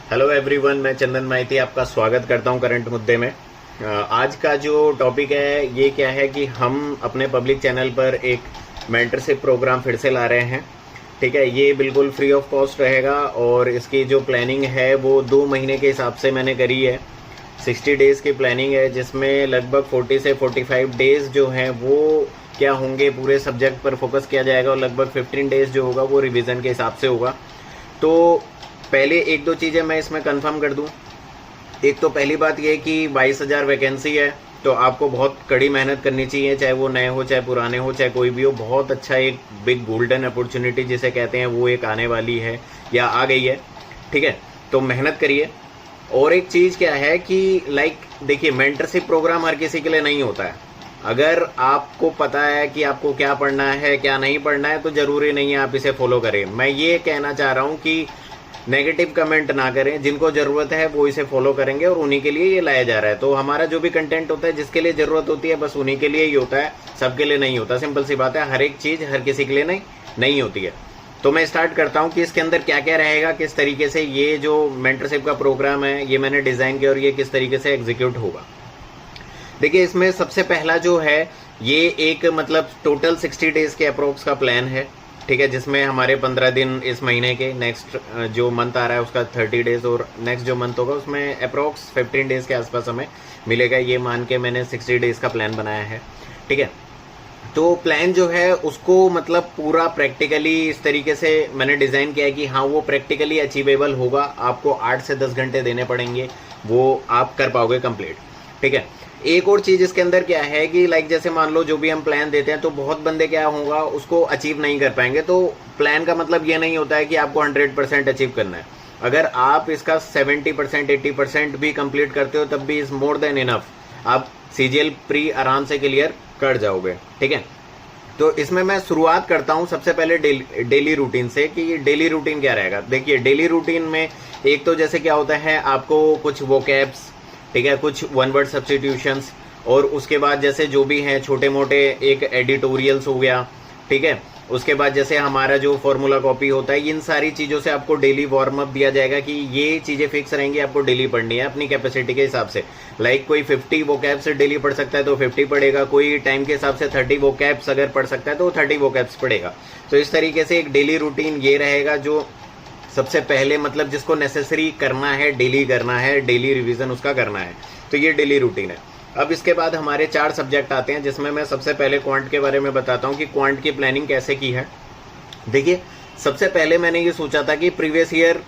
Hello everyone, मैं चंदन माइती आपका स्वागत करता हूं करंट मुद्दे में। आज का जो टॉपिक है ये क्या है कि हम अपने पब्लिक चैनल पर एक मेंटरशिप प्रोग्राम फिर से ला रहे हैं। ठीक है, ये बिल्कुल फ्री ऑफ कॉस्ट रहेगा और इसकी जो प्लानिंग है वो 2 महीने के हिसाब से मैंने करी है। 60 डेज़ की प्लानिंग है जिसमें लगभग 40 से 45 डेज़ जो हैं वो क्या होंगे, पूरे सब्जेक्ट पर फोकस किया जाएगा और लगभग 15 डेज़ जो होगा वो रिवीजन के हिसाब से होगा। तो पहले 1-2 चीज़ें मैं इसमें कंफर्म कर दूं। एक तो पहली बात ये कि 22,000 वैकेंसी है, तो आपको बहुत कड़ी मेहनत करनी चाहिए, चाहे वो नए हो चाहे पुराने हो चाहे कोई भी हो। बहुत अच्छा एक बिग गोल्डन अपॉर्चुनिटी जिसे कहते हैं वो एक आने वाली है या आ गई है। ठीक है, तो मेहनत करिए। और एक चीज़ क्या है कि देखिए, मेंटरशिप प्रोग्राम हर किसी के लिए नहीं होता है। अगर आपको पता है कि आपको क्या पढ़ना है क्या नहीं पढ़ना है तो ज़रूरी नहीं है आप इसे फॉलो करें। मैं ये कहना चाह रहा हूँ कि नेगेटिव कमेंट ना करें, जिनको ज़रूरत है वो इसे फॉलो करेंगे और उन्हीं के लिए ये लाया जा रहा है। तो हमारा जो भी कंटेंट होता है जिसके लिए ज़रूरत होती है बस उन्हीं के लिए ही होता है, सबके लिए नहीं होता। सिंपल सी बात है, हर एक चीज़ हर किसी के लिए नहीं होती है। तो मैं स्टार्ट करता हूँ कि इसके अंदर क्या क्या रहेगा, किस तरीके से ये जो मेंटरशिप का प्रोग्राम है ये मैंने डिज़ाइन किया और ये किस तरीके से एग्जीक्यूट होगा। देखिए, इसमें सबसे पहला जो है ये एक टोटल 60 डेज़ के अप्रोक्स का प्लान है। ठीक है, जिसमें हमारे 15 दिन इस महीने के, नेक्स्ट जो मंथ आ रहा है उसका 30 डेज़ और नेक्स्ट जो मंथ होगा उसमें अप्रोक्स 15 डेज़ के आसपास हमें मिलेगा। ये मान के मैंने 60 डेज़ का प्लान बनाया है। ठीक है, तो प्लान जो है उसको पूरा प्रैक्टिकली इस तरीके से मैंने डिज़ाइन किया है कि हाँ वो प्रैक्टिकली अचीवेबल होगा। आपको 8 से 10 घंटे देने पड़ेंगे, वो आप कर पाओगे कंप्लीट। ठीक है, एक और चीज़ इसके अंदर क्या है कि जैसे मान लो जो भी हम प्लान देते हैं तो बहुत बंदे क्या होगा उसको अचीव नहीं कर पाएंगे। तो प्लान का मतलब ये नहीं होता है कि आपको 100% अचीव करना है। अगर आप इसका 70% 80% भी कंप्लीट करते हो तब भी इज़ मोर देन इनफ। आप CGL प्री आराम से क्लियर कर जाओगे। ठीक है, तो इसमें मैं शुरुआत करता हूँ सबसे पहले डेली रूटीन से कि डेली रूटीन क्या रहेगा। देखिए, डेली रूटीन में एक तो जैसे क्या होता है, आपको कुछ वोकैब्स, ठीक है, कुछ वन वर्ड सब्स्टिट्यूशंस और उसके बाद जैसे जो भी हैं छोटे मोटे एक एडिटोरियल्स हो गया। ठीक है, उसके बाद जैसे हमारा जो फॉर्मूला कॉपी होता है, इन सारी चीज़ों से आपको डेली वार्म अप दिया जाएगा कि ये चीज़ें फिक्स रहेंगी, आपको डेली पढ़नी है अपनी कैपेसिटी के हिसाब से। कोई 50 वोकैब्स से डेली पढ़ सकता है तो 50 पढ़ेगा, कोई टाइम के हिसाब से 30 वोकैब्स अगर पढ़ सकता है तो 30 वोकैब्स पढ़ेगा। तो इस तरीके से एक डेली रूटीन ये रहेगा जो सबसे पहले जिसको नेसेसरी करना है, डेली करना है, डेली रिवीजन उसका करना है। तो ये डेली रूटीन है। अब इसके बाद हमारे 4 सब्जेक्ट आते हैं जिसमें मैं सबसे पहले क्वांट के बारे में बताता हूँ कि क्वांट की प्लानिंग कैसे की है। देखिए, सबसे पहले मैंने ये सोचा था कि प्रीवियस ईयर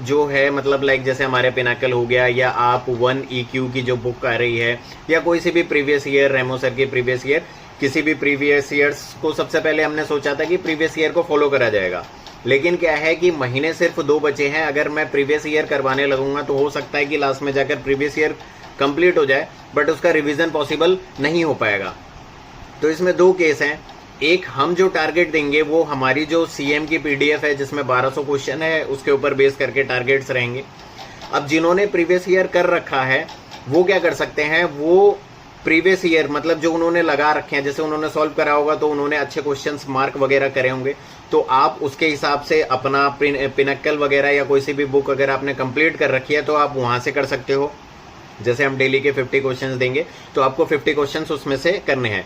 जो है जैसे हमारे पिनाकल हो गया या आप 1EQ की जो बुक आ रही है या कोई सी भी प्रीवियस ईयर, रेमो सर की प्रीवियस ईयर, किसी भी प्रीवियस ईयर्स को सबसे पहले हमने सोचा था कि प्रीवियस ईयर को फॉलो करा जाएगा। लेकिन क्या है कि महीने सिर्फ 2 बचे हैं। अगर मैं प्रीवियस ईयर करवाने लगूंगा तो हो सकता है कि लास्ट में जाकर प्रीवियस ईयर कंप्लीट हो जाए बट उसका रिवीजन पॉसिबल नहीं हो पाएगा। तो इसमें 2 केस हैं। एक, हम जो टारगेट देंगे वो हमारी जो CM की PDF है जिसमें 1200 क्वेश्चन है उसके ऊपर बेस करके टारगेट्स रहेंगे। अब जिन्होंने प्रीवियस ईयर कर रखा है वो क्या कर सकते हैं, वो प्रीवियस ईयर जो उन्होंने लगा रखे हैं, जैसे उन्होंने सॉल्व करा होगा तो उन्होंने अच्छे क्वेश्चंस मार्क वगैरह करे होंगे, तो आप उसके हिसाब से अपना पिनक्कल वगैरह या कोई सी भी बुक अगर आपने कंप्लीट कर रखी है तो आप वहां से कर सकते हो। जैसे हम डेली के 50 क्वेश्चंस देंगे तो आपको 50 क्वेश्चंस उसमें से करने हैं।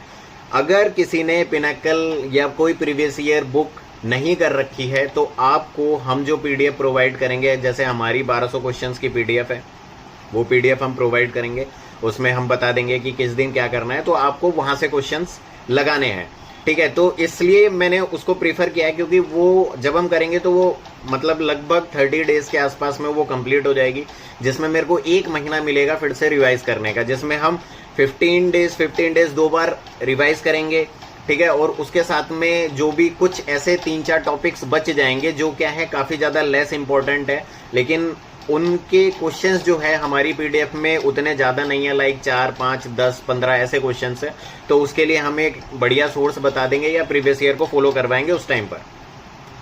अगर किसी ने पिनक्कल या कोई प्रीवियस ईयर बुक नहीं कर रखी है तो आपको हम जो PDF प्रोवाइड करेंगे, जैसे हमारी 1200 क्वेश्चंस की PDF है, वो PDF हम प्रोवाइड करेंगे। उसमें हम बता देंगे कि किस दिन क्या करना है, तो आपको वहां से क्वेश्चंस लगाने हैं। ठीक है, तो इसलिए मैंने उसको प्रीफर किया है क्योंकि वो जब हम करेंगे तो वो लगभग 30 डेज़ के आसपास में वो कंप्लीट हो जाएगी, जिसमें मेरे को 1 महीना मिलेगा फिर से रिवाइज करने का, जिसमें हम 15 डेज़ 2 बार रिवाइज करेंगे। ठीक है, और उसके साथ में जो भी कुछ ऐसे 3-4 टॉपिक्स बच जाएंगे जो क्या है काफ़ी ज़्यादा लेस इंपॉर्टेंट है, लेकिन उनके क्वेश्चंस जो है हमारी PDF में उतने ज़्यादा नहीं है, 4, 5, 10, 15 ऐसे क्वेश्चंस है। तो उसके लिए हम एक बढ़िया सोर्स बता देंगे या प्रीवियस ईयर को फॉलो करवाएंगे उस टाइम पर।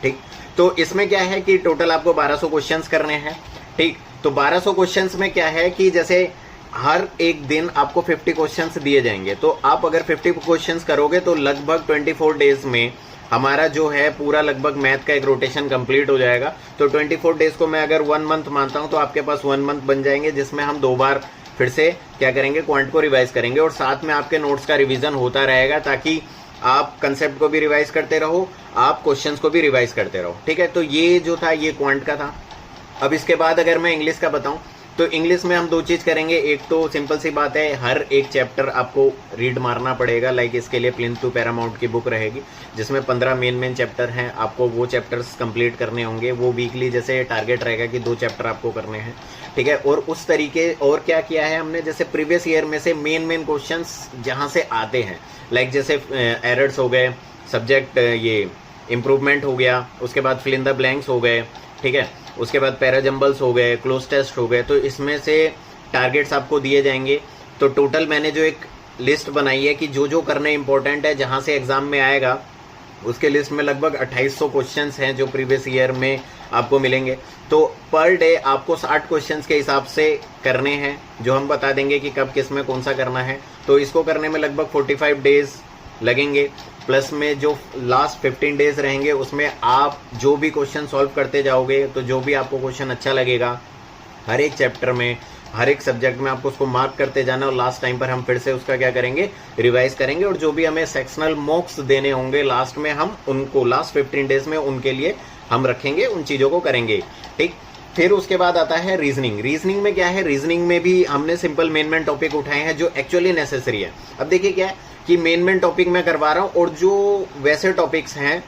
ठीक, तो इसमें क्या है कि टोटल आपको 1200 क्वेश्चंस करने हैं। ठीक, तो 1200 क्वेश्चंस में क्या है कि जैसे हर एक दिन आपको 50 क्वेश्चंस दिए जाएंगे, तो आप अगर 50 क्वेश्चंस करोगे तो लगभग 24 डेज में हमारा जो है पूरा लगभग मैथ का एक रोटेशन कंप्लीट हो जाएगा। तो 24 डेज को मैं अगर 1 मंथ मानता हूं तो आपके पास 1 मंथ बन जाएंगे, जिसमें हम 2 बार फिर से क्या करेंगे, क्वांट को रिवाइज करेंगे और साथ में आपके नोट्स का रिवीजन होता रहेगा, ताकि आप कंसेप्ट को भी रिवाइज करते रहो, आप क्वेश्चंस को भी रिवाइज करते रहो। ठीक है, तो ये जो था ये क्वांट का था। अब इसके बाद अगर मैं इंग्लिश का बताऊं तो इंग्लिश में हम 2 चीज करेंगे। एक तो सिंपल सी बात है, हर एक चैप्टर आपको रीड मारना पड़ेगा। लाइक इसके लिए प्लिंथ टू पैरामाउंट की बुक रहेगी, जिसमें 15 मेन चैप्टर हैं, आपको वो चैप्टर्स कंप्लीट करने होंगे। वो वीकली जैसे टारगेट रहेगा कि 2 चैप्टर आपको करने हैं। ठीक है, और उस तरीके और क्या किया है हमने, जैसे प्रीवियस ईयर में से मेन क्वेश्चंस जहां से आते हैं, लाइक जैसे एरर्स हो गए, सब्जेक्ट ये इम्प्रूवमेंट हो गया, उसके बाद फिल इन द ब्लैंक्स हो गए, ठीक है, उसके बाद पैराजम्बल्स हो गए, क्लोज टेस्ट हो गए, तो इसमें से टारगेट्स आपको दिए जाएंगे। तो टोटल मैंने जो एक लिस्ट बनाई है कि जो जो करने इंपॉर्टेंट है, जहां से एग्जाम में आएगा, उसके लिस्ट में लगभग 2800 क्वेश्चंस हैं जो प्रीवियस ईयर में आपको मिलेंगे। तो पर डे आपको 60 क्वेश्चंस के हिसाब से करने हैं, जो हम बता देंगे कि कब किस में कौन सा करना है। तो इसको करने में लगभग 45 डेज लगेंगे, प्लस में जो लास्ट 15 डेज रहेंगे उसमें आप जो भी क्वेश्चन सॉल्व करते जाओगे, तो जो भी आपको क्वेश्चन अच्छा लगेगा हर एक चैप्टर में, हर एक सब्जेक्ट में आपको उसको मार्क करते जाना, और लास्ट टाइम पर हम फिर से उसका क्या करेंगे, रिवाइज करेंगे। और जो भी हमें सेक्शनल मॉक्स देने होंगे लास्ट में, हम उनको लास्ट 15 डेज में उनके लिए हम रखेंगे, उन चीज़ों को करेंगे। ठीक, फिर उसके बाद आता है रीजनिंग। रीजनिंग में क्या है, रीजनिंग में भी हमने सिंपल मेन टॉपिक उठाए हैं जो एक्चुअली नेसेसरी है। अब देखिए क्या है कि मेन टॉपिक मैं करवा रहा हूँ, और जो वैसे टॉपिक्स हैं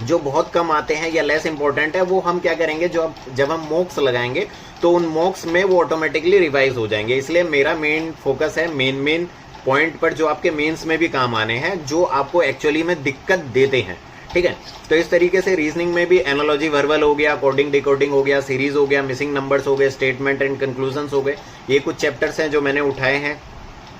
जो बहुत कम आते हैं या लेस इंपॉर्टेंट है, वो हम क्या करेंगे, जब हम मॉक्स लगाएंगे तो उन मॉक्स में वो ऑटोमेटिकली रिवाइज हो जाएंगे। इसलिए मेरा मेन फोकस है मेन पॉइंट पर, जो आपके मेंस में भी काम आने हैं, जो आपको एक्चुअली में दिक्कत देते हैं। ठीक है, तो इस तरीके से रीजनिंग में भी एनालॉजी वर्बल हो गया, कोडिंग डिकोडिंग हो गया, सीरीज हो गया, मिसिंग नंबर्स हो गए, स्टेटमेंट एंड कंक्लूजन्स हो गए। ये कुछ चैप्टर्स हैं जो मैंने उठाए हैं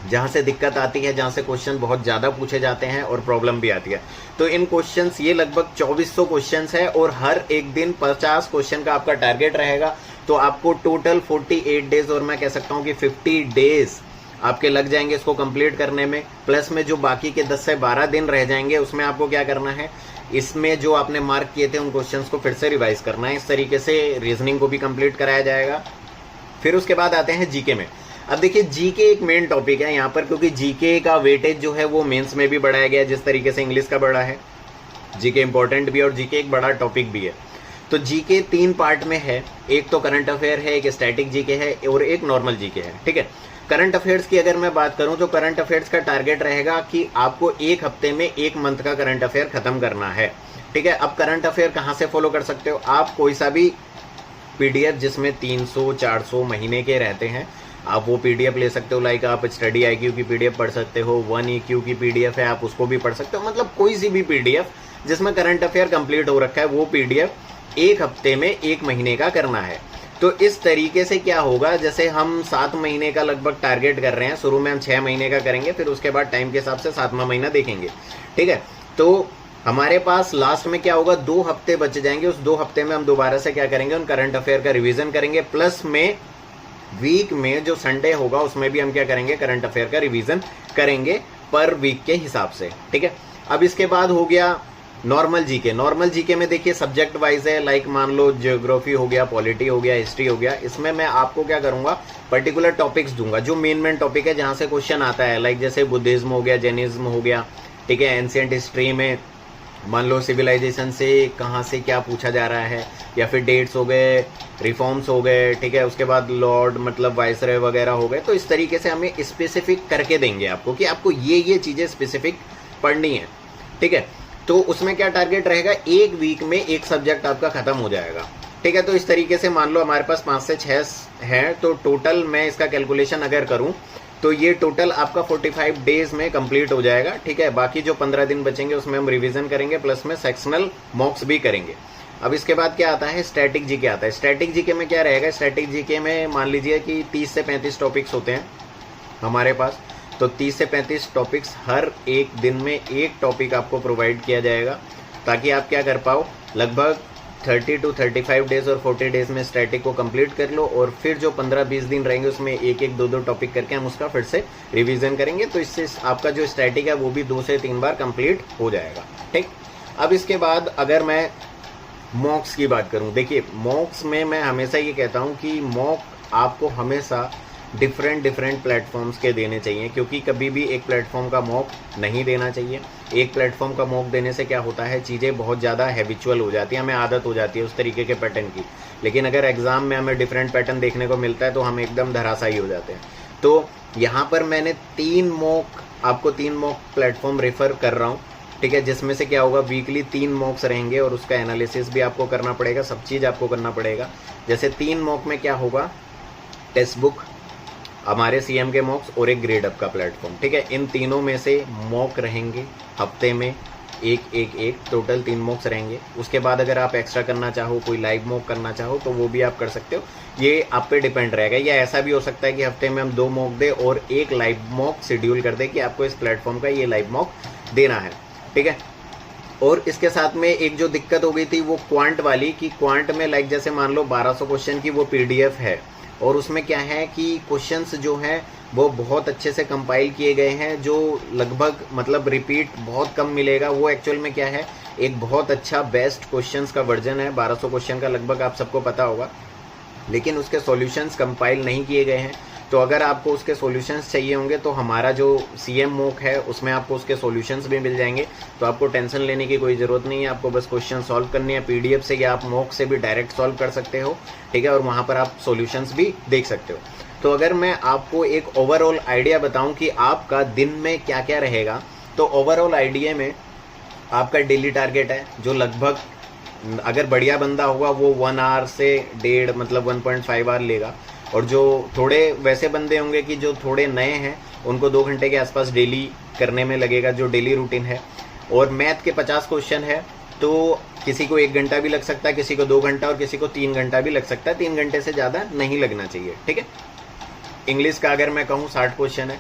जहां से दिक्कत आती है, जहां से क्वेश्चन बहुत ज्यादा पूछे जाते हैं और प्रॉब्लम भी आती है। तो इन क्वेश्चंस ये लगभग 2400 क्वेश्चंस है, और हर एक दिन 50 क्वेश्चन का आपका टारगेट रहेगा। तो आपको टोटल 48 डेज, और मैं कह सकता हूं कि 50 डेज आपके लग जाएंगे इसको कंप्लीट करने में। प्लस में जो बाकी के 10 से 12 दिन रह जाएंगे, उसमें आपको क्या करना है, इसमें जो आपने मार्क किए थे उन क्वेश्चंस को फिर से रिवाइज करना है। इस तरीके से रीजनिंग को भी कंप्लीट कराया जाएगा। फिर उसके बाद आते हैं जीके में। अब देखिए, जीके एक मेन टॉपिक है यहाँ पर, क्योंकि जीके का वेटेज जो है वो मेंस में भी बढ़ाया गया है, जिस तरीके से इंग्लिश का बढ़ा है। जीके इंपॉर्टेंट भी है और जीके एक बड़ा टॉपिक भी है। तो जीके 3 पार्ट में है, एक तो करंट अफेयर है, एक स्टैटिक जीके है और एक नॉर्मल जीके है। ठीक है, करंट अफेयर्स की अगर मैं बात करूं तो करंट अफेयर्स का टारगेट रहेगा कि आपको 1 हफ्ते में 1 मंथ का करंट अफेयर खत्म करना है। ठीक है, अब करंट अफेयर कहां से फॉलो कर सकते हो, आप कोई सा भी पीडीएफ जिसमें 300-400 महीने के रहते हैं, आप वो पीडीएफ ले सकते हो। लाइक आप स्टडी आईक्यू की पीडीएफ पढ़ सकते हो, 1EQ की पीडीएफ है, आप उसको भी पढ़ सकते हो। मतलब कोई सी भी पीडीएफ जिसमें करंट अफेयर कंप्लीट हो रखा है, वो पीडीएफ 1 हफ्ते में 1 महीने का करना है। तो इस तरीके से क्या होगा, जैसे हम 7 महीने का लगभग टारगेट कर रहे हैं, शुरू में हम 6 महीने का करेंगे, फिर उसके बाद टाइम के हिसाब से 7वां महीना देखेंगे। ठीक है, तो हमारे पास लास्ट में क्या होगा, 2 हफ्ते बच जाएंगे। उस 2 हफ्ते में हम दोबारा से क्या करेंगे, उन करंट अफेयर का रिवीजन करेंगे। प्लस में वीक में जो संडे होगा उसमें भी हम क्या करेंगे, करंट अफेयर का रिवीजन करेंगे पर वीक के हिसाब से। ठीक है, अब इसके बाद हो गया नॉर्मल जीके। नॉर्मल जीके में देखिए सब्जेक्ट वाइज है, लाइक मान लो ज्योग्राफी हो गया, पॉलिटी हो गया, हिस्ट्री हो गया। इसमें मैं आपको क्या करूंगा, पर्टिकुलर टॉपिक्स दूंगा जो मेन टॉपिक है, जहां से क्वेश्चन आता है। लाइक जैसे बुद्धिज्म हो गया, जैनिज्म हो गया। ठीक है, एंशिएंट हिस्ट्री में मान लो सिविलाइजेशन से कहाँ से क्या पूछा जा रहा है, या फिर डेट्स हो गए, रिफॉर्म्स हो गए। ठीक है, उसके बाद लॉर्ड मतलब वाइसरॉय वगैरह हो गए। तो इस तरीके से हमें स्पेसिफिक करके देंगे आपको कि आपको ये चीजें स्पेसिफिक पढ़नी है। ठीक है, तो उसमें क्या टारगेट रहेगा, 1 वीक में 1 सब्जेक्ट आपका खत्म हो जाएगा। ठीक है, तो इस तरीके से मान लो हमारे पास 5 से 6 है, तो टोटल मैं इसका कैलकुलेशन अगर करूं तो ये टोटल आपका 45 डेज में कंप्लीट हो जाएगा। ठीक है, बाकी जो 15 दिन बचेंगे उसमें हम रिवीजन करेंगे, प्लस में सेक्शनल मॉक्स भी करेंगे। अब इसके बाद क्या आता है, स्टैटिक जीके आता है। स्टैटिक जीके में क्या रहेगा, स्टैटिक जीके में मान लीजिए कि 30 से 35 टॉपिक्स होते हैं हमारे पास। तो 30 से 35 टॉपिक्स, हर एक दिन में 1 टॉपिक आपको प्रोवाइड किया जाएगा, ताकि आप क्या कर पाओ, लगभग 30 to 35 डेज और 40 डेज में स्टैटिक को कंप्लीट कर लो। और फिर जो 15-20 दिन रहेंगे उसमें 1-1, 2-2 टॉपिक करके हम उसका फिर से रिवीजन करेंगे। तो इससे आपका जो स्टैटिक है वो भी 2 से 3 बार कंप्लीट हो जाएगा। ठीक, अब इसके बाद अगर मैं मॉक्स की बात करूं, देखिए मॉक्स में मैं हमेशा ये कहता हूं कि मॉक आपको हमेशा डिफरेंट प्लेटफॉर्म्स के देने चाहिए, क्योंकि कभी भी एक प्लेटफॉर्म का मॉक नहीं देना चाहिए। एक प्लेटफॉर्म का मॉक देने से क्या होता है, चीज़ें बहुत ज़्यादा हैबिचुअल हो जाती है, हमें आदत हो जाती है उस तरीके के पैटर्न की। लेकिन अगर एग्जाम में हमें डिफरेंट पैटर्न देखने को मिलता है तो हम एकदम धराशायी हो जाते हैं। तो यहाँ पर मैंने आपको तीन मॉक प्लेटफॉर्म रेफर कर रहा हूँ, ठीक है, जिसमें से क्या होगा, वीकली 3 मॉक्स रहेंगे और उसका एनालिसिस भी आपको करना पड़ेगा, सब चीज़ आपको करना पड़ेगा। जैसे 3 मॉक में क्या होगा, टेक्स्ट बुक, हमारे सीएम के मॉक्स और एक ग्रेड अप का प्लेटफॉर्म, ठीक है। इन तीनों में से मॉक रहेंगे हफ्ते में एक टोटल 3 मॉक्स रहेंगे। उसके बाद अगर आप एक्स्ट्रा करना चाहो, कोई लाइव मॉक करना चाहो तो वो भी आप कर सकते हो, ये आप पे डिपेंड रहेगा। या ऐसा भी हो सकता है कि हफ्ते में हम 2 मॉक दें और एक लाइव मॉक शेड्यूल कर दें कि आपको इस प्लेटफॉर्म का ये लाइव मॉक देना है, ठीक है। और इसके साथ में एक जो दिक्कत हो गई थी वो क्वांट वाली, कि क्वांट में लाइक जैसे मान लो 1200 क्वेश्चन की वो पीडीएफ है और उसमें क्या है कि क्वेश्चंस जो हैं वो बहुत अच्छे से कंपाइल किए गए हैं, जो लगभग मतलब रिपीट बहुत कम मिलेगा। वो एक्चुअल में क्या है, एक बहुत अच्छा बेस्ट क्वेश्चंस का वर्जन है, 1200 क्वेश्चन का लगभग आप सबको पता होगा, लेकिन उसके सॉल्यूशंस कंपाइल नहीं किए गए हैं। तो अगर आपको उसके सॉल्यूशंस चाहिए होंगे तो हमारा जो सीएम मॉक है उसमें आपको उसके सॉल्यूशंस भी मिल जाएंगे, तो आपको टेंशन लेने की कोई ज़रूरत नहीं है। आपको बस क्वेश्चन सॉल्व करने हैं पीडीएफ से, या आप मॉक से भी डायरेक्ट सॉल्व कर सकते हो, ठीक है, और वहाँ पर आप सॉल्यूशंस भी देख सकते हो। तो अगर मैं आपको एक ओवरऑल आइडिया बताऊँ कि आपका दिन में क्या क्या रहेगा, तो ओवरऑल आइडिया में आपका डेली टारगेट है जो लगभग अगर बढ़िया बंदा होगा वो 1 आवर से 1.5 मतलब 1.5 आवर लेगा, और जो थोड़े वैसे बंदे होंगे कि जो थोड़े नए हैं उनको 2 घंटे के आसपास डेली करने में लगेगा, जो डेली रूटीन है। और मैथ के 50 क्वेश्चन है तो किसी को 1 घंटा भी लग सकता है, किसी को 2 घंटा और किसी को 3 घंटा भी लग सकता है, 3 घंटे से ज़्यादा नहीं लगना चाहिए, ठीक है। इंग्लिश का अगर मैं कहूँ 60 क्वेश्चन है,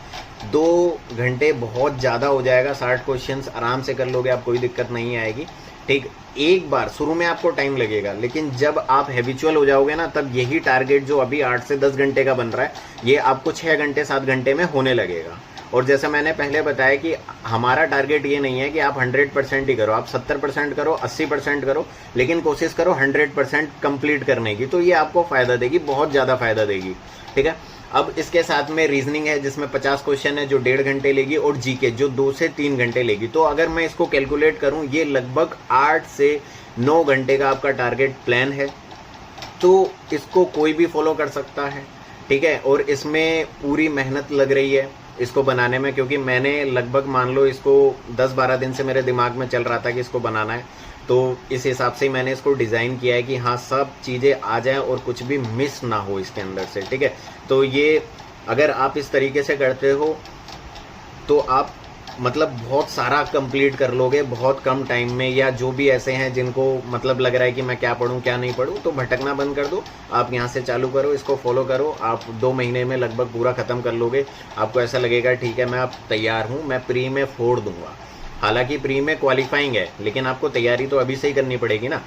2 घंटे बहुत ज़्यादा हो जाएगा, 60 क्वेश्चन आराम से कर लोगे आप, कोई दिक्कत नहीं आएगी, ठीक। एक बार शुरू में आपको टाइम लगेगा, लेकिन जब आप हैबिचुअल हो जाओगे ना, तब यही टारगेट जो अभी 8 से 10 घंटे का बन रहा है ये आपको 6 घंटे 7 घंटे में होने लगेगा। और जैसे मैंने पहले बताया कि हमारा टारगेट ये नहीं है कि आप 100% ही करो, आप 70% करो, 80% करो, लेकिन कोशिश करो 100% कंप्लीट करने की, तो ये आपको फ़ायदा देगी, बहुत ज़्यादा फ़ायदा देगी, ठीक है। अब इसके साथ में रीजनिंग है जिसमें 50 क्वेश्चन है जो 1.5 घंटे लेगी, और जीके जो 2 से 3 घंटे लेगी। तो अगर मैं इसको कैलकुलेट करूं, ये लगभग 8 से 9 घंटे का आपका टारगेट प्लान है, तो इसको कोई भी फॉलो कर सकता है, ठीक है। और इसमें पूरी मेहनत लग रही है इसको बनाने में, क्योंकि मैंने लगभग मान लो इसको 10-12 दिन से मेरे दिमाग में चल रहा था कि इसको बनाना है, तो इस हिसाब से मैंने इसको डिज़ाइन किया है कि हाँ सब चीज़ें आ जाएं और कुछ भी मिस ना हो इसके अंदर से, ठीक है। तो ये अगर आप इस तरीके से करते हो तो आप मतलब बहुत सारा कंप्लीट कर लोगे बहुत कम टाइम में। या जो भी ऐसे हैं जिनको मतलब लग रहा है कि मैं क्या पढूं क्या नहीं पढूं, तो भटकना बंद कर दो, आप यहाँ से चालू करो, इसको फॉलो करो, आप 2 महीने में लगभग पूरा ख़त्म कर लोगे। आपको ऐसा लगेगा ठीक है मैं अब तैयार हूँ, मैं प्री में फोड़ दूंगा। हालांकि प्री में क्वालिफाइंग है, लेकिन आपको तैयारी तो अभी से ही करनी पड़ेगी ना,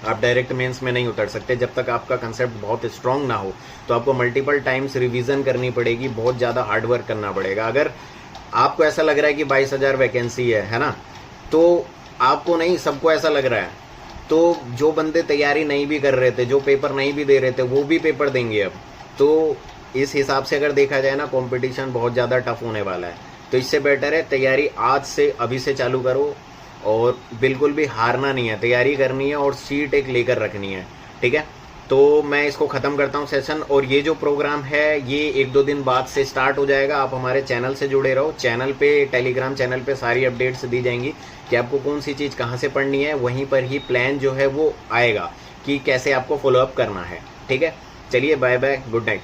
आप डायरेक्ट मेंस में नहीं उतर सकते जब तक आपका कंसेप्ट बहुत स्ट्रांग ना हो। तो आपको मल्टीपल टाइम्स रिवीजन करनी पड़ेगी, बहुत ज़्यादा हार्ड वर्क करना पड़ेगा। अगर आपको ऐसा लग रहा है कि 22,000 वैकेंसी है ना, तो आपको नहीं, सबको ऐसा लग रहा है। तो जो बंदे तैयारी नहीं भी कर रहे थे, जो पेपर नहीं भी दे रहे थे, वो भी पेपर देंगे अब। तो इस हिसाब से अगर देखा जाए ना, कंपटीशन बहुत ज़्यादा टफ होने वाला है। तो इससे बेटर है तैयारी आज से अभी से चालू करो, और बिल्कुल भी हारना नहीं है, तैयारी करनी है और सीट एक लेकर रखनी है, ठीक है। तो मैं इसको ख़त्म करता हूँ सेशन, और ये जो प्रोग्राम है ये 1-2 दिन बाद से स्टार्ट हो जाएगा। आप हमारे चैनल से जुड़े रहो, चैनल पे टेलीग्राम चैनल पे सारी अपडेट्स दी जाएंगी कि आपको कौन सी चीज़ कहाँ से पढ़नी है, वहीं पर ही प्लान जो है वो आएगा कि कैसे आपको फॉलोअप करना है, ठीक है। चलिए बाय बाय, गुड नाइट।